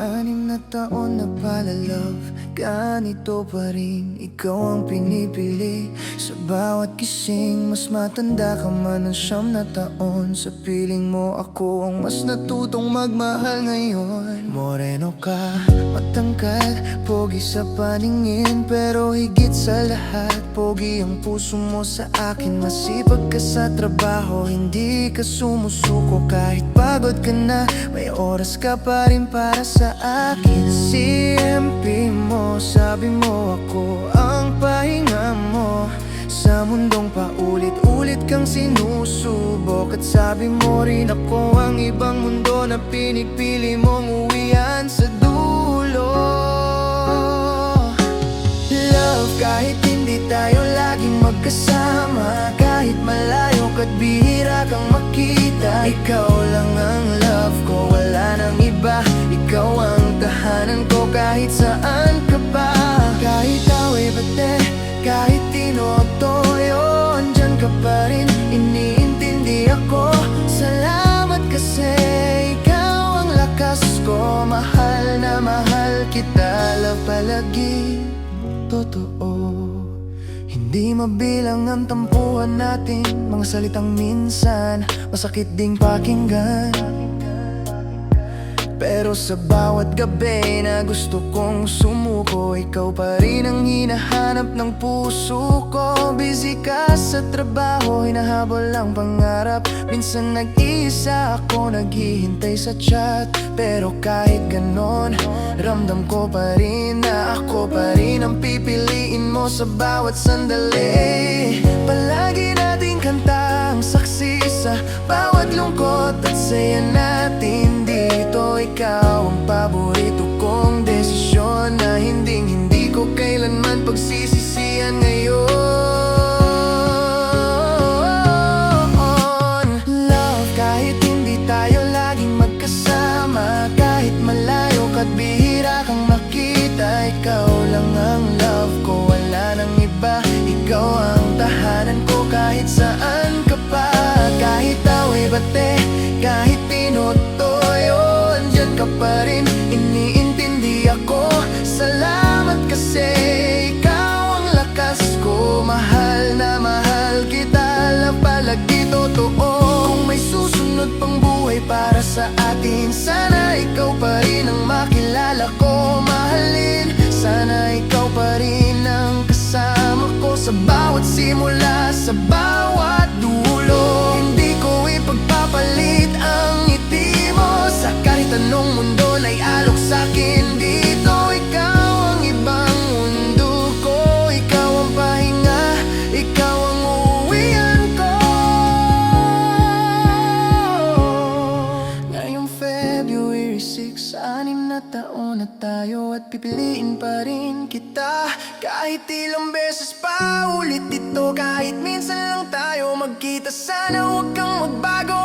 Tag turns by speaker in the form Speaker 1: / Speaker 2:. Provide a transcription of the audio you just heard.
Speaker 1: 6 na taon na pala love, ganito pa rin, ikaw ang pinipili. Sa bawat gising, mas matanda ka man ng 9 na taon. Sa piling mo ako ang mas natutong magmahal ngayon. Moreno ka, matangkad, pogi sa paningin, pero higit sa lahat, pogi ang puso mo sa akin. Masipag ka sa trabaho, hindi ka sumusuko. Kahit pagod ka na, may oras ka pa rin para sa akin. CMP mo, sabi mo ako ang pahinga mo. Sa mundong paulit-ulit kang sinusubok, at sabi mo rin ako ang ibang mundo na pinipili mong uwian sa dulo. Love, kahit hindi tayo laging magkasama, kahit malayo ka't bihira kang makita, ikaw lang ang love ko, wala nang iba. Ikaw ang tahanan ko kahit saan ka pa. Kahit away bate, kahit tinotoyo, andyan ka pa rin, iniintindi ako. Salamat kasi ikaw ang lakas ko, mahal na mahal kita. Love palagi, totoo. Hindi mabilang ang tampuhan natin, mga salitang minsan masakit ding pakinggan. Pero sa bawat gabi na gusto kong sumuko, ikaw pa rin ang hinahanap ng puso ko. Busy ka sa trabaho, hinahabol ang pangarap. Minsan nag-iisa ako, naghihintay sa chat. Pero kahit ganon, ramdam ko pa rin na ako pa rin ang pipiliin mo sa bawat sandali. Palagi nating kanta ang saksi sa bawat lungkot at saya natin dito. Ikaw ang paborito kong desisyon na hindi ko kailanman pagsisisihan ngayon. Love, kahit hindi tayo laging magkasama, kahit malayo ka't bihira kang makita, ikaw lang ang love ko, wala nang iba. Ikaw ang tahanan ko kahit saan ka pa. Kahit away bate, kahit tinotoyo, andyan ka pa rin, iniintindi ako. Salamat kasi ikaw ang lakas ko, mahal na mahal kita. Love palagi, totoo. Kung may susunod pang buhay para sa atin, sana ikaw pa rin ang makilala ko, mahalin. Sana ikaw pa rin ang kasama ko sa bawat simula, sa bawat dulo. Hindi ko ipagpapalit ang ngiti mo sa kahit anong mundo na'y alok sa'kin dito. Ikaw ang ibang mundo ko, ikaw ang pahinga, ikaw ang uuwian ko. Ngayong February 6, 6 na taon na tayo at pipiliin pa rin kita. Kahit ilang beses pa ulit ito, kahit minsan lang tayo magkita, sana huwag kang magbago.